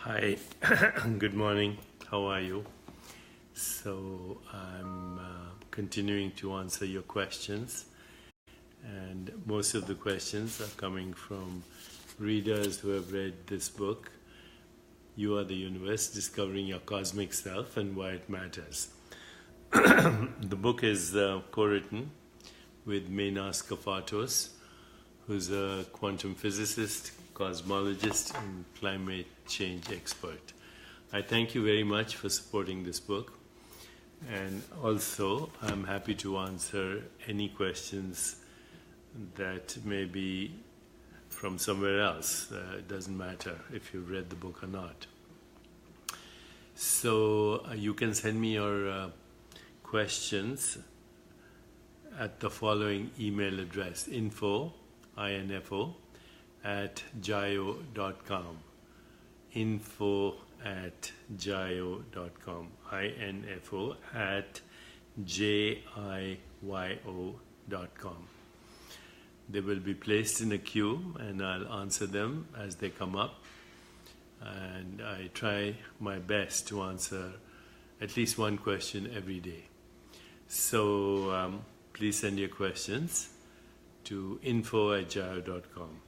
Hi, good morning. How are you? So, I'm continuing to answer your questions, and most of the questions are coming from readers who have read this book, You Are the Universe, Discovering Your Cosmic Self and Why It Matters. The book is co-written with Menas Kafatos, who's a quantum physicist, cosmologist, and climate change expert. I thank you very much for supporting this book, and also I'm happy to answer any questions that may be from somewhere else. It doesn't matter if you've read the book or not. So you can send me your questions at the following email address: info at jayo.com. info at jayo.com. info at jayo.com. They will be placed in a queue and I'll answer them as they come up. And I try my best to answer at least one question every day. So please send your questions to info at jayo.com.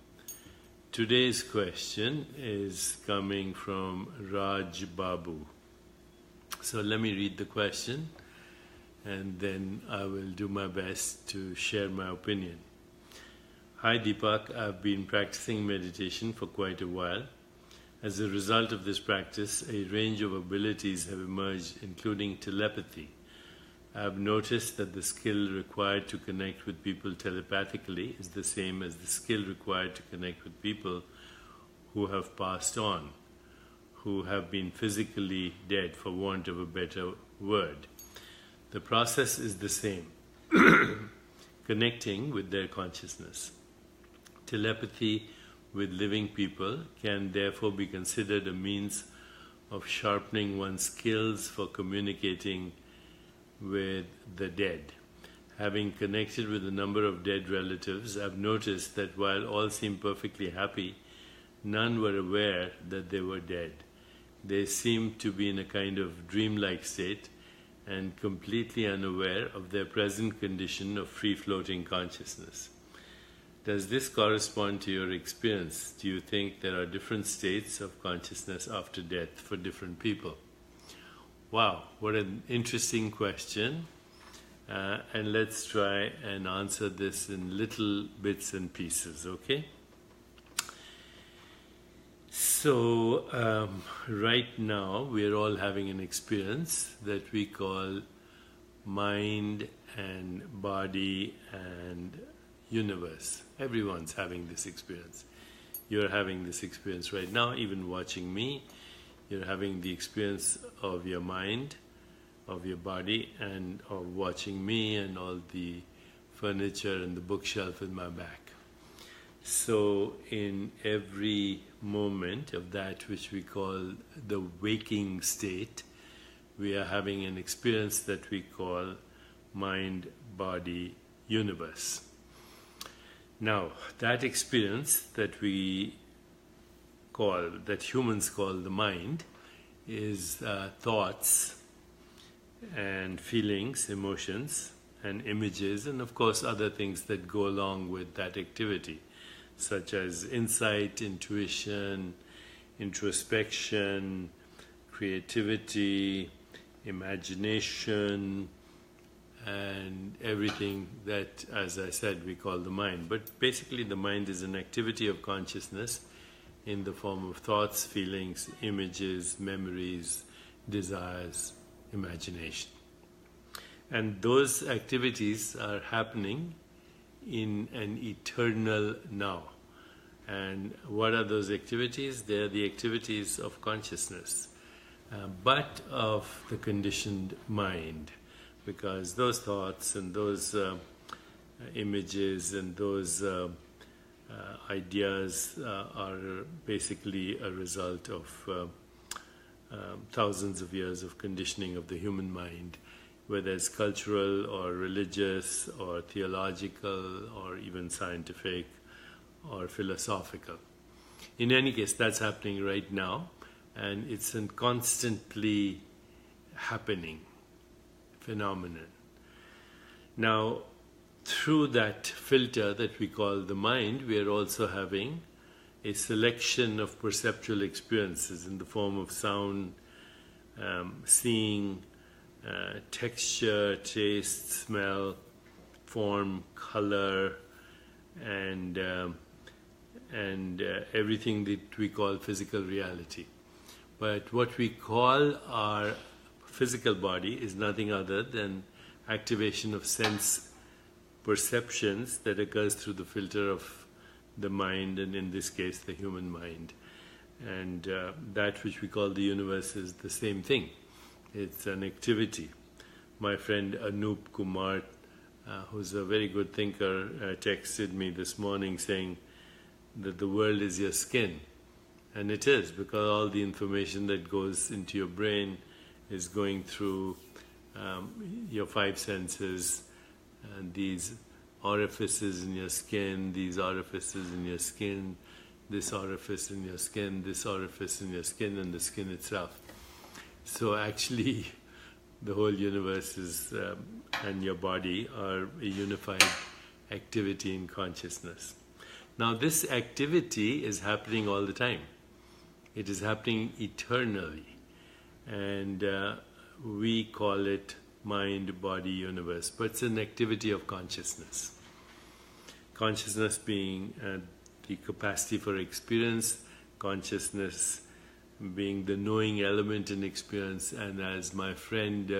Today's question is coming from Raj Babu. So let me read the question and then I will do my best to share my opinion. Hi Deepak, I've been practicing meditation for quite a while. As a result of this practice, a range of abilities have emerged, including telepathy. I have noticed that the skill required to connect with people telepathically is the same as the skill required to connect with people who have passed on, who have been physically dead, for want of a better word. The process is the same, connecting with their consciousness. Telepathy with living people can therefore be considered a means of sharpening one's skills for communicating with the dead. Having connected with a number of dead relatives, I've noticed that while all seemed perfectly happy, none were aware that they were dead. They seemed to be in a kind of dreamlike state and completely unaware of their present condition of free-floating consciousness. Does this correspond to your experience? Do you think there are different states of consciousness after death for different people? Wow, what an interesting question. And let's try and answer this in little bits and pieces, okay? So, right now we are all having an experience that we call mind and body and universe. Everyone's having this experience. You're having this experience right now, even watching me. You're having the experience of your mind, of your body, and of watching me and all the furniture and the bookshelf in my back. So in every moment of that which we call the waking state, we are having an experience that we call mind, body, universe. Now, that experience that humans call the mind, is thoughts and feelings, emotions and images, and of course other things that go along with that activity, such as insight, intuition, introspection, creativity, imagination, and everything that, as I said, we call the mind. But basically the mind is an activity of consciousness in the form of thoughts, feelings, images, memories, desires, imagination. And those activities are happening in an eternal now. And what are those activities? They are the activities of consciousness, but of the conditioned mind. Because those thoughts and those images and those ideas are basically a result of thousands of years of conditioning of the human mind, whether it's cultural or religious or theological or even scientific or philosophical. In any case, that's happening right now, and it's a constantly happening phenomenon. Now, through that filter that we call the mind, we are also having a selection of perceptual experiences in the form of sound, seeing, texture, taste, smell, form, color, and everything that we call physical reality. But what we call our physical body is nothing other than activation of sense perceptions that occurs through the filter of the mind, and in this case the human mind. And that which we call the universe is the same thing. It's an activity. My friend Anup Kumar, who's a very good thinker, texted me this morning saying that the world is your skin. And it is, because all the information that goes into your brain is going through your five senses, and these orifices in your skin, these orifices in your skin, this orifice in your skin, this orifice in your skin, and the skin itself. So actually, the whole universe is, and your body are a unified activity in consciousness. Now, this activity is happening all the time. It is happening eternally. And we call it mind, body, universe. But it's an activity of consciousness. Consciousness being the capacity for experience, consciousness being the knowing element in experience, and as my friend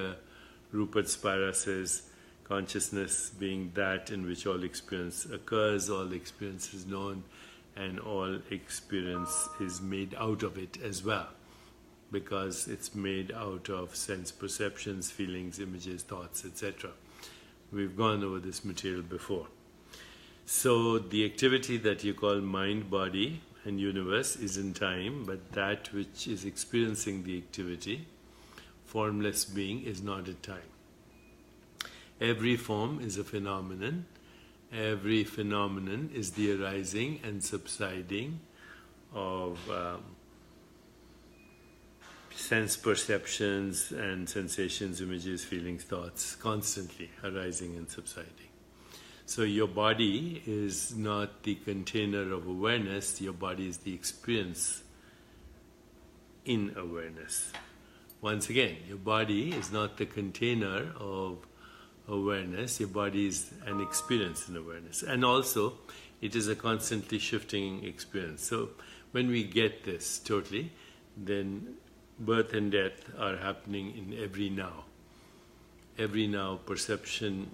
Rupert Spira says, consciousness being that in which all experience occurs, all experience is known, and all experience is made out of it as well, because it's made out of sense perceptions, feelings, images, thoughts, etc. We've gone over this material before. So the activity that you call mind, body, and universe is in time, but that which is experiencing the activity, formless being, is not in time. Every form is a phenomenon. Every phenomenon is the arising and subsiding of sense perceptions and sensations, images, feelings, thoughts, constantly arising and subsiding. So your body is not the container of awareness, your body is the experience in awareness. Once again, your body is not the container of awareness, your body is an experience in awareness. And also, it is a constantly shifting experience. So when we get this totally, then birth and death are happening in every now. Every now, perception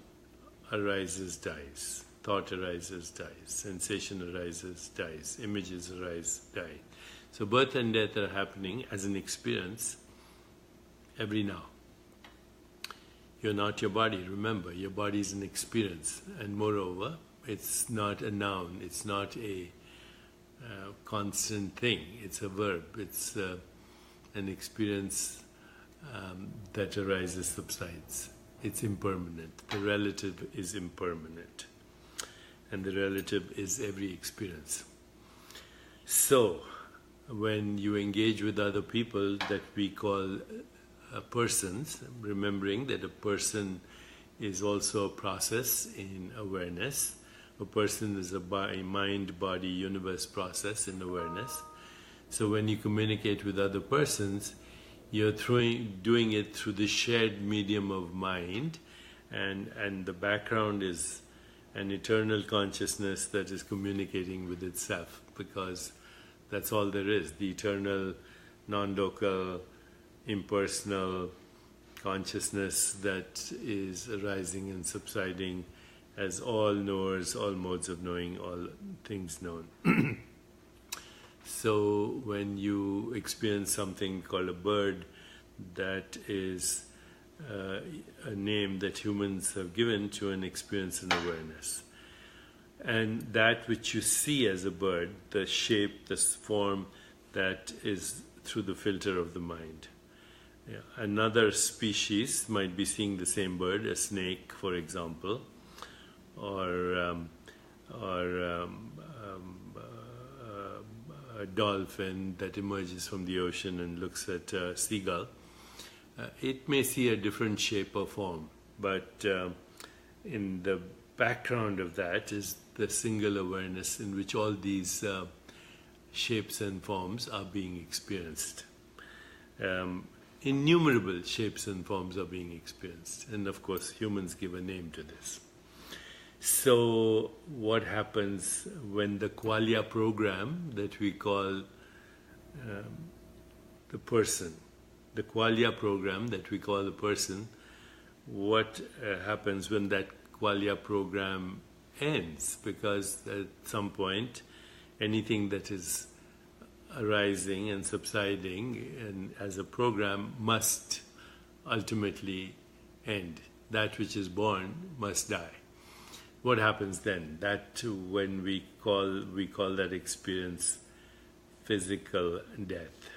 arises, dies. Thought arises, dies. Sensation arises, dies. Images arise, die. So birth and death are happening as an experience every now. You're not your body. Remember, your body is an experience. And moreover, it's not a noun. It's not a constant thing. It's a verb. It's an experience that arises, subsides. It's impermanent. The relative is impermanent. And the relative is every experience. So, when you engage with other people that we call persons, remembering that a person is also a process in awareness. A person is a mind, body, universe process in awareness. So when you communicate with other persons, you're doing it through the shared medium of mind, and the background is an eternal consciousness that is communicating with itself, because that's all there is, the eternal, non-local, impersonal consciousness that is arising and subsiding as all knowers, all modes of knowing, all things known. So when you experience something called a bird, that is a name that humans have given to an experience in awareness. And that which you see as a bird, the shape, the form, that is through the filter of the mind. Yeah. Another species might be seeing the same bird, a snake, for example, or a a dolphin that emerges from the ocean and looks at a seagull, it may see a different shape or form, but in the background of that is the single awareness in which all these shapes and forms are being experienced. Innumerable shapes and forms are being experienced, and of course humans give a name to this. So what happens when the qualia program that we call the person, the qualia program that we call the person, what happens when that qualia program ends? Because at some point anything that is arising and subsiding and as a program must ultimately end. That which is born must die. What happens then? That when we call that experience physical death.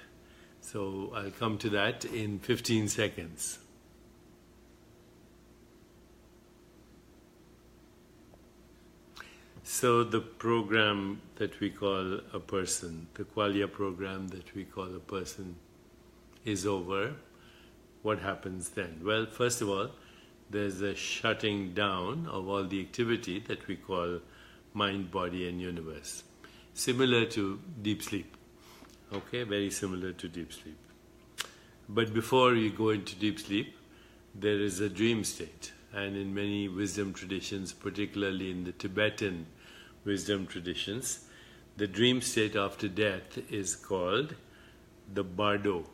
So I'll come to that in 15 seconds. So the program that we call a person, the qualia program that we call a person, is over. What happens then? Well, first of all, there's a shutting down of all the activity that we call mind, body and universe. Similar to deep sleep. Okay, very similar to deep sleep. But before you go into deep sleep, there is a dream state. And in many wisdom traditions, particularly in the Tibetan wisdom traditions, the dream state after death is called the bardo.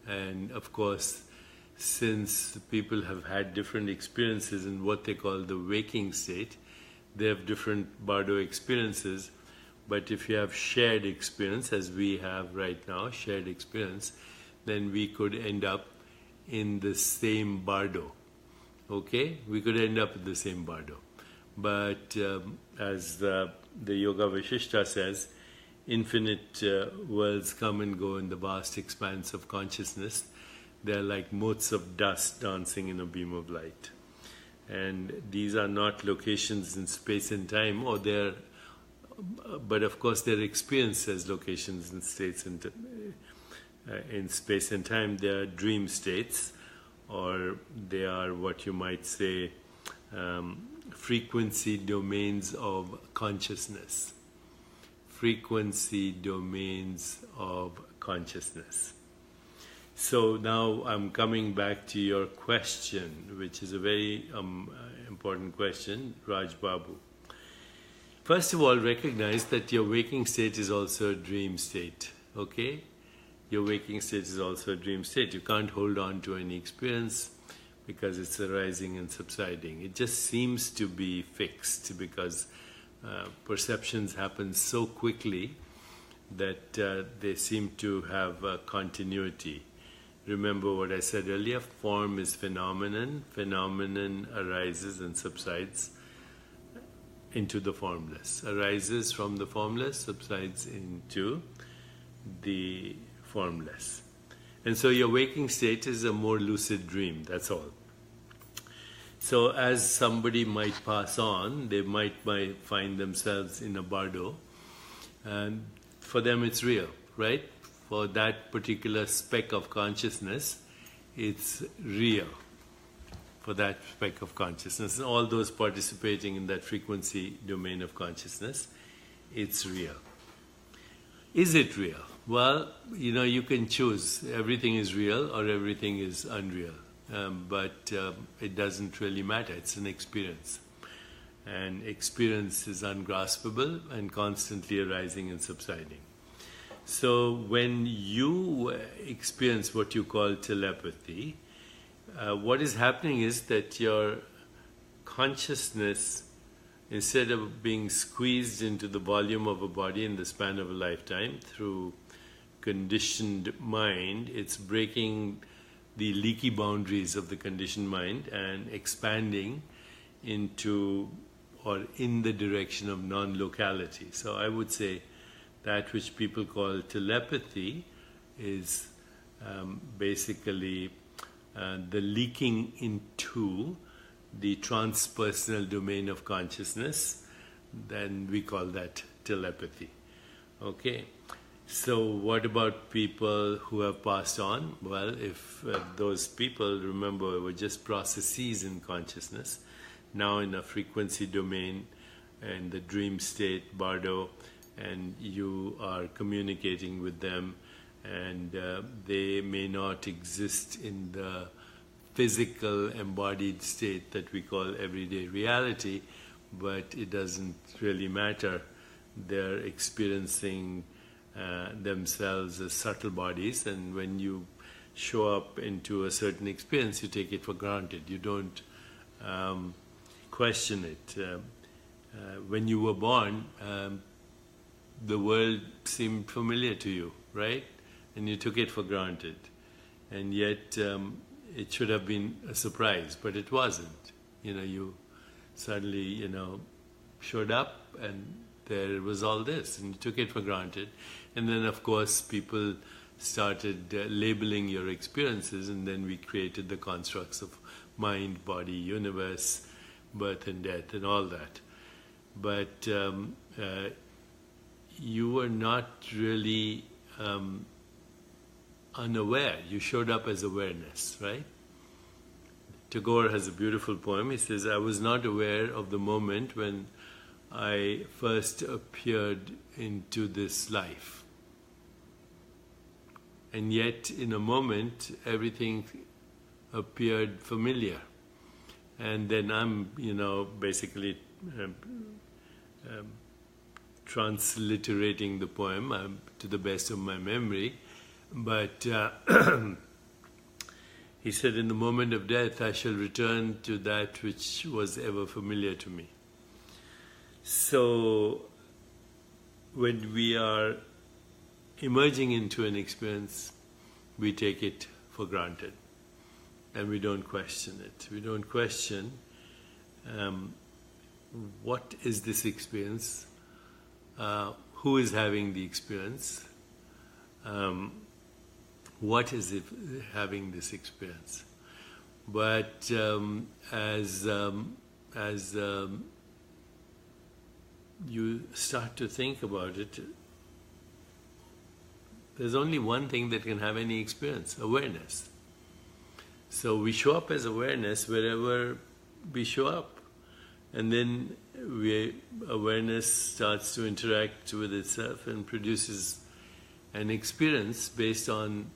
And of course, since people have had different experiences in what they call the waking state, they have different bardo experiences. But if you have shared experience, as we have right now, shared experience, then we could end up in the same bardo. Okay? We could end up in the same bardo. But as the Yoga Vishishta says, infinite worlds come and go in the vast expanse of consciousness. They're like motes of dust dancing in a beam of light. And these are not locations in space and time, but of course they're experienced as locations in states and in space and time. They are dream states, or they are what you might say frequency domains of consciousness. Frequency domains of consciousness. So now I'm coming back to your question, which is a very important question, Raj Babu. First of all, recognize that your waking state is also a dream state, okay? Your waking state is also a dream state. You can't hold on to any experience because it's arising and subsiding. It just seems to be fixed because perceptions happen so quickly that they seem to have continuity. Remember what I said earlier, form is phenomenon. Phenomenon arises and subsides into the formless. Arises from the formless, subsides into the formless. And so your waking state is a more lucid dream, that's all. So as somebody might pass on, they might find themselves in a bardo, and for them it's real, right? For that particular speck of consciousness, it's real. For that speck of consciousness, and all those participating in that frequency domain of consciousness, it's real. Is it real? Well, you can choose. Everything is real or everything is unreal. But it doesn't really matter. It's an experience. And experience is ungraspable and constantly arising and subsiding. So when you experience what you call telepathy, what is happening is that your consciousness, instead of being squeezed into the volume of a body in the span of a lifetime through conditioned mind, it's breaking the leaky boundaries of the conditioned mind and expanding into or in the direction of non-locality. So I would say that which people call telepathy is basically the leaking into the transpersonal domain of consciousness. Then we call that telepathy. Okay. So what about people who have passed on? Well, if those people, remember, were just processes in consciousness, now in a frequency domain and the dream state, bardo, and you are communicating with them, and they may not exist in the physical embodied state that we call everyday reality, but it doesn't really matter. They're experiencing themselves as subtle bodies, and when you show up into a certain experience, you take it for granted. You don't question it. When you were born, the world seemed familiar to you, right? And you took it for granted. And yet it should have been a surprise, but it wasn't. You suddenly, showed up and there was all this, and you took it for granted. And then, of course, people started labeling your experiences, and then we created the constructs of mind, body, universe, birth and death, and all that. But you were not really unaware. You showed up as awareness, right? Tagore has a beautiful poem. He says, I was not aware of the moment when I first appeared into this life. And yet, in a moment, everything appeared familiar. And then I'm, basically transliterating the poem to the best of my memory. But he said, in the moment of death, I shall return to that which was ever familiar to me. So, when we are emerging into an experience, we take it for granted. And we don't question it. We don't question what is this experience, who is having the experience, what is it having this experience. But as you start to think about it, there's only one thing that can have any experience: awareness. So we show up as awareness wherever we show up. And then awareness starts to interact with itself and produces an experience based on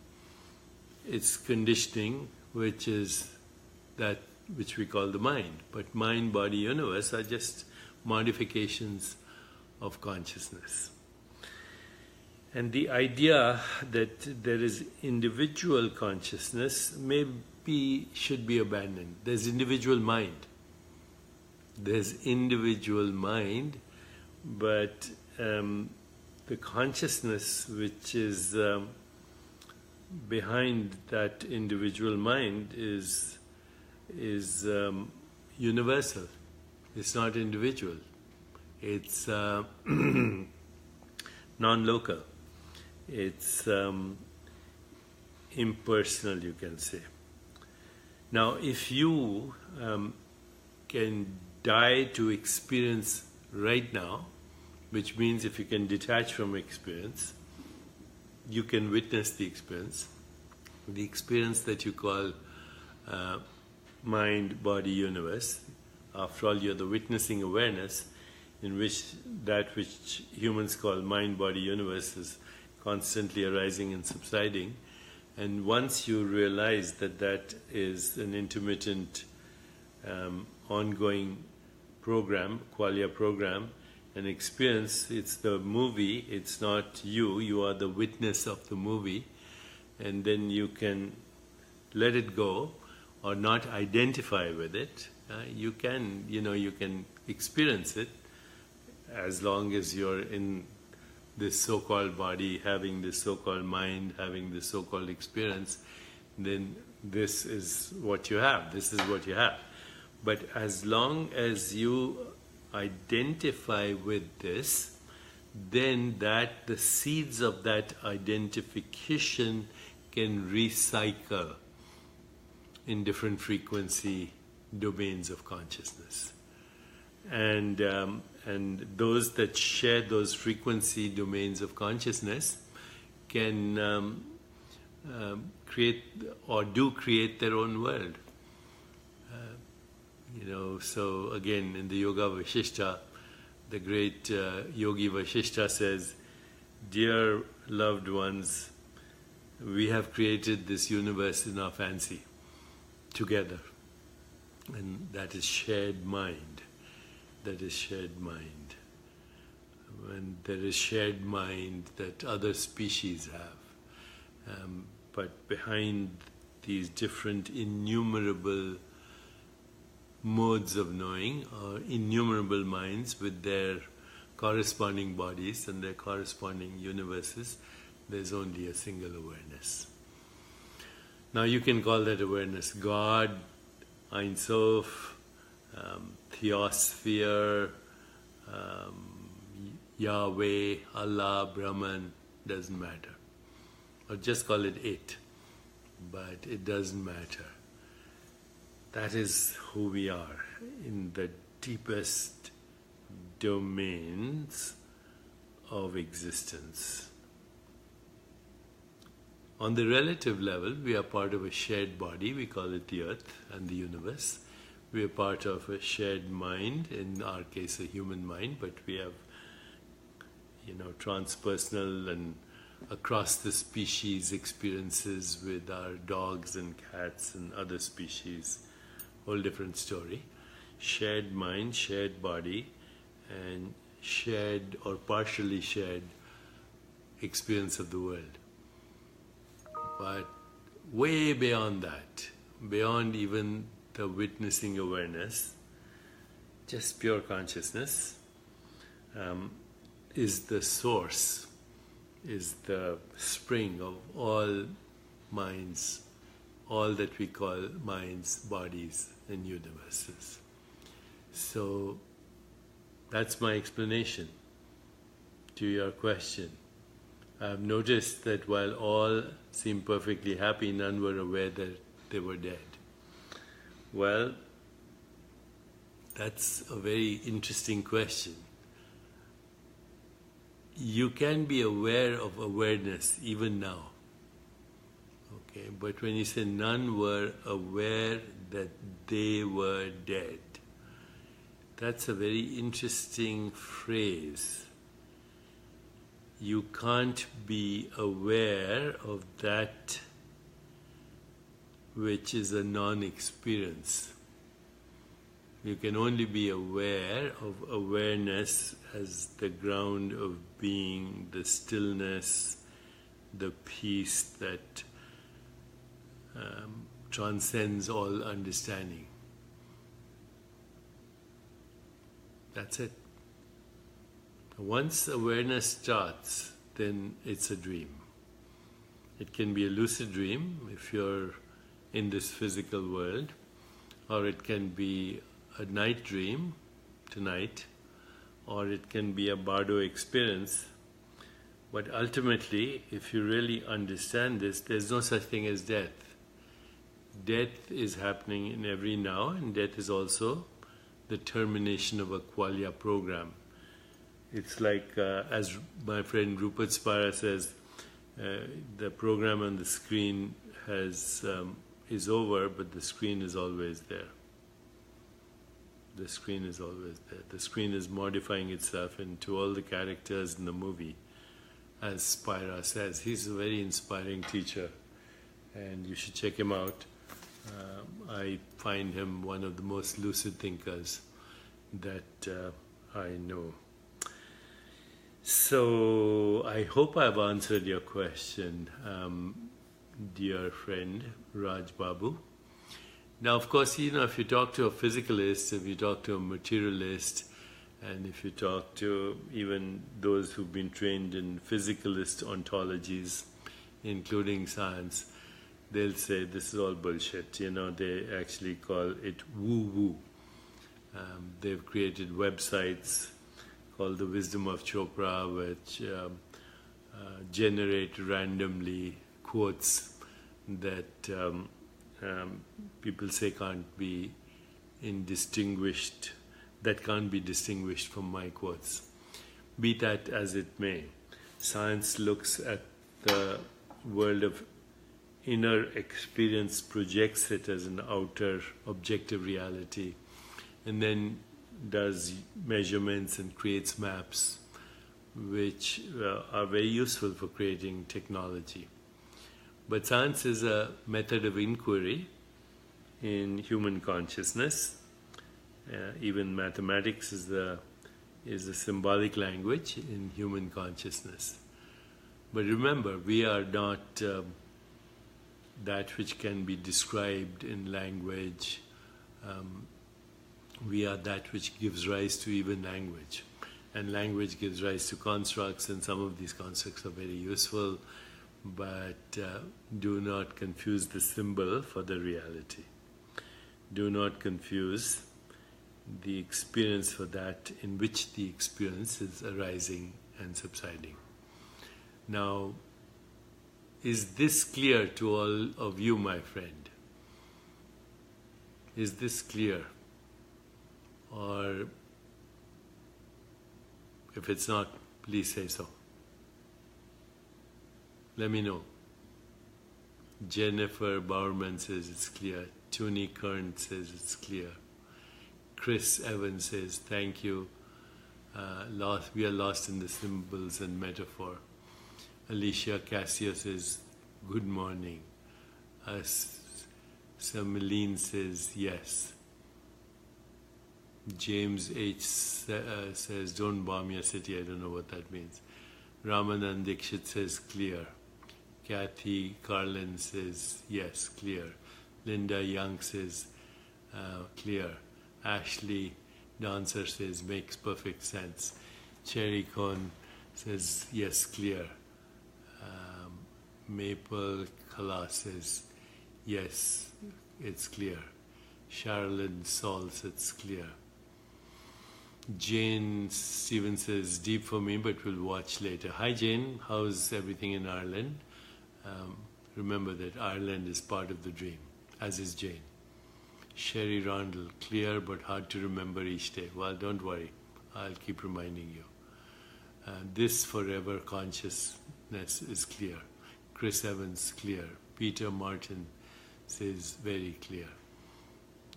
its conditioning, which is that which we call the mind. But mind, body, universe are just modifications of consciousness. And the idea that there is individual consciousness should be abandoned. There's individual mind. There's individual mind, but the consciousness which is behind that individual mind is universal. It's not individual. It's non-local. It's impersonal, you can say. Now, if you can die to experience right now, which means if you can detach from experience, you can witness the experience that you call mind, body, universe. After all, you're the witnessing awareness in which that which humans call mind, body, universe is constantly arising and subsiding. And once you realize that that is an intermittent, ongoing program, qualia program, an experience, it's the movie, it's not you, you are the witness of the movie, and then you can let it go or not identify with it. You can experience it as long as you're in this so-called body, having this so-called mind, having this so-called experience, then this is what you have. This is what you have. But as long as you identify with this, then the seeds of that identification can recycle in different frequency domains of consciousness. And those that share those frequency domains of consciousness can create or do create their own world. So again, in the Yoga Vashishta, the great Yogi Vashishta says, "Dear loved ones, we have created this universe in our fancy together." And that is shared mind. That is shared mind. And there is shared mind that other species have. But behind these different innumerable modes of knowing, or innumerable minds with their corresponding bodies and their corresponding universes, there's only a single awareness. Now you can call that awareness God, Ein Sof, Theosphere, Yahweh, Allah, Brahman, doesn't matter. Or just call it it, but it doesn't matter. That is who we are in the deepest domains of existence. On the relative level, we are part of a shared body, we call it the earth and the universe. We are part of a shared mind, in our case a human mind, but we have, transpersonal and across the species experiences with our dogs and cats and other species. Whole different story. Shared mind, shared body, and shared or partially shared experience of the world. But way beyond that, beyond even the witnessing awareness, just pure consciousness, is the source, is the spring of all minds, all that we call minds, bodies, and universes. So that's my explanation to your question. I've noticed that while all seemed perfectly happy, none were aware that they were dead. Well, that's a very interesting question. You can be aware of awareness even now. Okay, but when you say none were aware that they were dead, that's a very interesting phrase. You can't be aware of that which is a non-experience. You can only be aware of awareness as the ground of being, the stillness, the peace that transcends all understanding. That's it. Once awareness starts, then it's a dream. It can be a lucid dream if you're in this physical world, or it can be a night dream tonight, or it can be a bardo experience. But ultimately, if you really understand this, there's no such thing as death. Death is happening in every now, and death is also the termination of a qualia program. It's like, as my friend Rupert Spira says, the program on the screen is over, but the screen is always there. The screen is always there. The screen is modifying itself into all the characters in the movie, as Spira says. He's a very inspiring teacher, and you should check him out. I find him one of the most lucid thinkers that I know. So I hope I've answered your question, dear friend Raj Babu. Now, of course, if you talk to a physicalist, if you talk to a materialist, and if you talk to even those who've been trained in physicalist ontologies, including science, they'll say this is all bullshit. They actually call it woo-woo. They've created websites called the Wisdom of Chopra, which generate randomly quotes that people say can't be distinguished from my quotes. Be that as it may, science looks at the world of inner experience projects it as an outer objective reality, and then does measurements and creates maps which are very useful for creating technology. But science is a method of inquiry in human consciousness. Even mathematics is a symbolic language in human consciousness. But remember, we are not that which can be described in language. We are that which gives rise to even language. And language gives rise to constructs, and some of these constructs are very useful, but do not confuse the symbol for the reality. Do not confuse the experience for that in which the experience is arising and subsiding. Now, is this clear to all of you, my friend? Is this clear? Or if it's not, please say so. Let me know. Jennifer Bowerman says it's clear. Tony Kern says it's clear. Chris Evans says, thank you. We are lost in the symbols and metaphor. Alicia Cassio says, good morning. Sameline says, yes. James H. says, don't bomb your city. I don't know what that means. Ramanand Dixit says, clear. Kathy Carlin says, yes, clear. Linda Young says, clear. Ashley Dancer says, makes perfect sense. Cherry Cone says, yes, clear. Maple Kala says, yes, it's clear. Charlene Saul says, it's clear. Jane Stevens says, deep for me, but we'll watch later. Hi Jane, how's everything in Ireland? Remember that Ireland is part of the dream, as is Jane. Sherry Randall, clear but hard to remember each day. Well, don't worry, I'll keep reminding you. This forever consciousness is clear. Chris Evans, clear. Peter Martin says, very clear.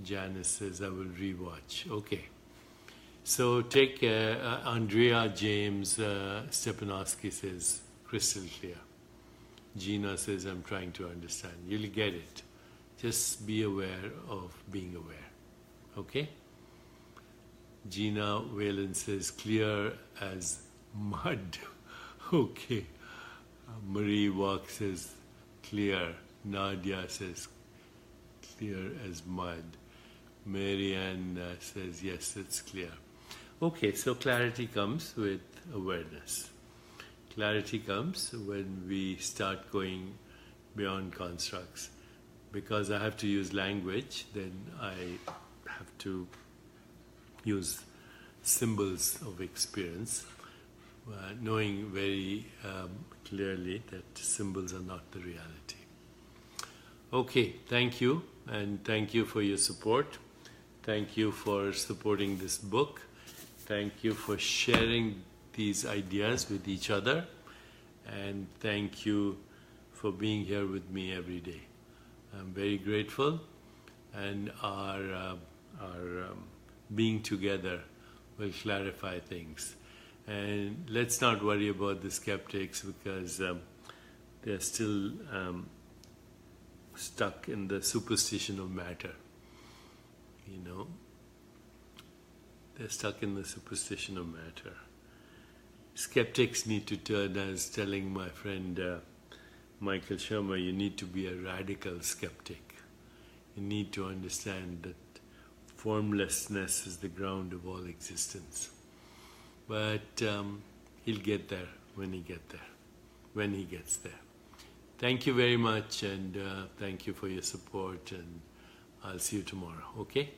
Janice says, I will rewatch. Okay. So take care. Andrea James Stepanowski says, crystal clear. Gina says, I'm trying to understand. You'll get it. Just be aware of being aware. Okay? Gina Whalen says, clear as mud. Okay. Marie Walk says, clear. Nadia says, clear as mud. Marianne says, yes, it's clear. Okay, so clarity comes with awareness. Clarity comes when we start going beyond constructs. Because I have to use language, then I have to use symbols of experience, knowing very clearly that symbols are not the reality. Okay, thank you, and thank you for your support. Thank you for supporting this book. Thank you for sharing these ideas with each other, and thank you for being here with me every day. I'm very grateful, and our being together will clarify things. And let's not worry about the skeptics, because they're still stuck in the superstition of matter. You know, they're stuck in the superstition of matter. Skeptics need to turn, as telling my friend Michael Shermer, you need to be a radical skeptic. You need to understand that formlessness is the ground of all existence. But he'll get there when he gets there. Thank you very much, and thank you for your support, and I'll see you tomorrow, okay?